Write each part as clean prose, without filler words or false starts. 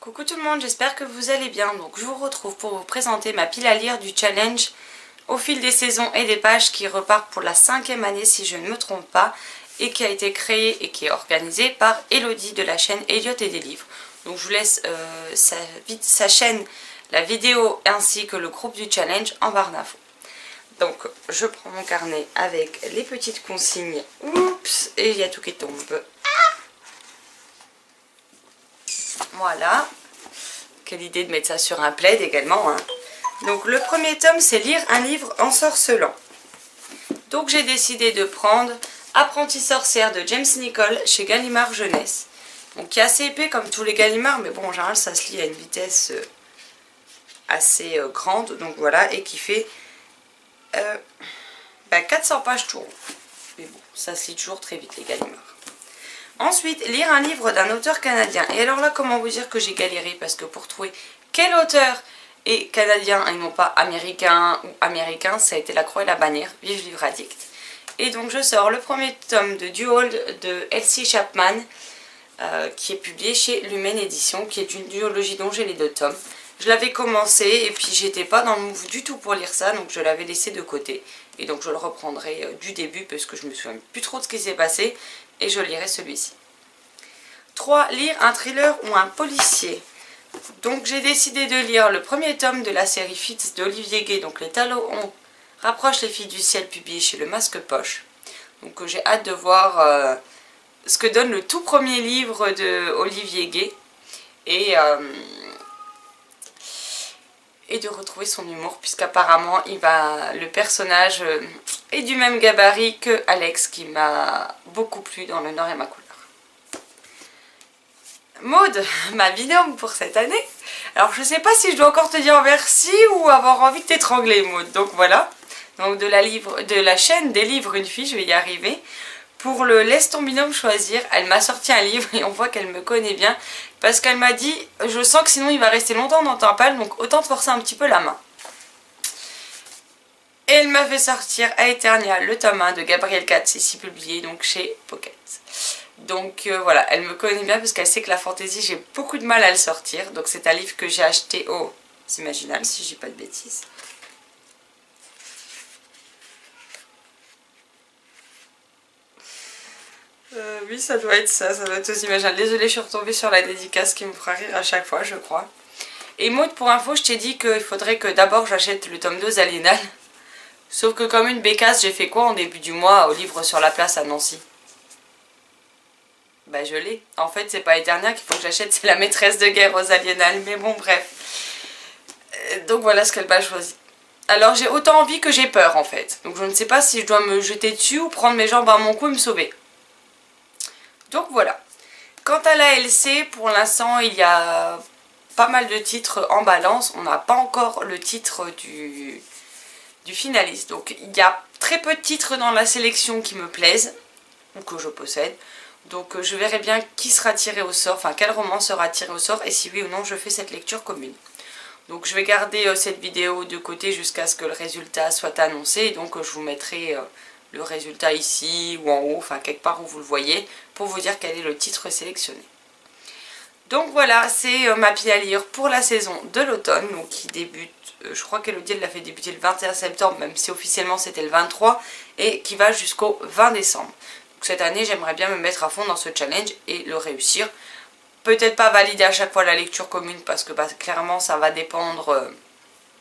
Coucou tout le monde, j'espère que vous allez bien. Donc je vous retrouve pour vous présenter ma pile à lire du challenge au fil des saisons et des pages qui repart pour la 5e année si je ne me trompe pas et qui a été créée et qui est organisée par Elodie de la chaîne Elliot et des livres. Donc je vous laisse sa chaîne, la vidéo ainsi que le groupe du challenge en barre d'infos. Donc je prends mon carnet avec les petites consignes. Oups, et il y a tout qui tombe. Voilà. Quelle idée de mettre ça sur un plaid également, hein. Donc le premier tome, c'est lire un livre ensorcelant. Donc j'ai décidé de prendre Apprentie sorcière de James Nicholl chez Gallimard Jeunesse. Donc qui est assez épais comme tous les Gallimard, mais bon en général ça se lit à une vitesse assez grande. Donc voilà, et qui fait 400 pages tout rond. Mais bon, ça se lit toujours très vite les Gallimard. Ensuite, lire un livre d'un auteur canadien. Et alors là, comment vous dire que j'ai galéré? Parce que pour trouver quel auteur est canadien et non pas américain ou américain, ça a été La Croix et la Bannière, Vive Livre Addict. Et donc je sors le premier tome de Duhold de Elsie Chapman, qui est publié chez Lumen Édition, qui est une duologie dont j'ai les 2 tomes. Je l'avais commencé et puis j'étais pas dans le move du tout pour lire ça, donc je l'avais laissé de côté. Et donc je le reprendrai du début parce que je me souviens plus trop de ce qui s'est passé. Et je lirai celui-ci. 3. Lire un thriller ou un policier. Donc j'ai décidé de lire le premier tome de la série Fitz d'Olivier Gay, donc Les Talons rapprochent les filles du ciel, publié chez Le Masque Poche. Donc j'ai hâte de voir ce que donne le tout premier livre de Olivier Gay et de retrouver son humour, puisqu'apparemment le personnage est du même gabarit que Alex, qui m'a beaucoup plu dans Le Nord et ma couleur. Maud, ma binôme pour cette année. Alors je sais pas si je dois encore te dire merci ou avoir envie de t'étrangler, Maud. Donc voilà, donc de la chaîne des livres une fille, je vais y arriver. Pour le Laisse ton binôme choisir, elle m'a sorti un livre et on voit qu'elle me connaît bien parce qu'elle m'a dit je sens que sinon il va rester longtemps dans ta palle, donc autant te forcer un petit peu la main. Et elle m'a fait sortir Aeternia, le tome 1 de Gabriel Katz, ici publié donc chez Pocket. Donc voilà, elle me connaît bien parce qu'elle sait que la fantaisie j'ai beaucoup de mal à le sortir. Donc c'est un livre que j'ai acheté au Imaginal si je dis pas de bêtises. Oui, ça doit être ça doit être aux Imaginales. Désolée, je suis retombée sur la dédicace qui me fera rire à chaque fois, je crois. Et Maud, pour info, je t'ai dit qu'il faudrait que d'abord j'achète le tome 2 Aliénal. Sauf que comme une bécasse, j'ai fait quoi en début du mois au livre sur la place à Nancy? Bah je l'ai. En fait, c'est pas Eternia qu'il faut que j'achète, c'est La Maîtresse de guerre aux Aliénales. Mais bon, bref. Donc voilà ce qu'elle m'a choisi. Alors j'ai autant envie que j'ai peur en fait. Donc je ne sais pas si je dois me jeter dessus ou prendre mes jambes à mon cou et me sauver. Donc voilà. Quant à la LC, pour l'instant il y a pas mal de titres en balance. On n'a pas encore le titre du finaliste. Donc il y a très peu de titres dans la sélection qui me plaisent ou que je possède. Donc je verrai bien qui sera tiré au sort, enfin quel roman sera tiré au sort et si oui ou non je fais cette lecture commune. Donc je vais garder cette vidéo de côté jusqu'à ce que le résultat soit annoncé. Donc je vous mettrai le résultat ici ou en haut, enfin quelque part où vous le voyez, pour vous dire quel est le titre sélectionné. Donc voilà, c'est ma pile à lire pour la saison de l'automne, donc qui débute, je crois qu'Elodie l'a fait débuter le 21 septembre, même si officiellement c'était le 23, et qui va jusqu'au 20 décembre. Donc cette année, j'aimerais bien me mettre à fond dans ce challenge et le réussir. Peut-être pas valider à chaque fois la lecture commune, parce que clairement ça va dépendre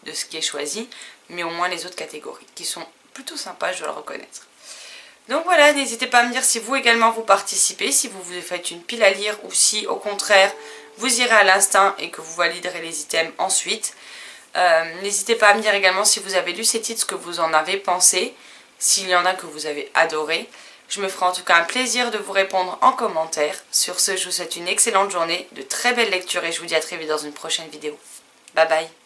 de ce qui est choisi, mais au moins les autres catégories, qui sont plutôt sympas, je dois le reconnaître. Donc voilà, n'hésitez pas à me dire si vous également vous participez, si vous vous faites une pile à lire ou si au contraire vous irez à l'instinct et que vous validerez les items ensuite. N'hésitez pas à me dire également si vous avez lu ces titres, ce que vous en avez pensé, s'il y en a que vous avez adoré. Je me ferai en tout cas un plaisir de vous répondre en commentaire. Sur ce, je vous souhaite une excellente journée, de très belles lectures et je vous dis à très vite dans une prochaine vidéo. Bye bye.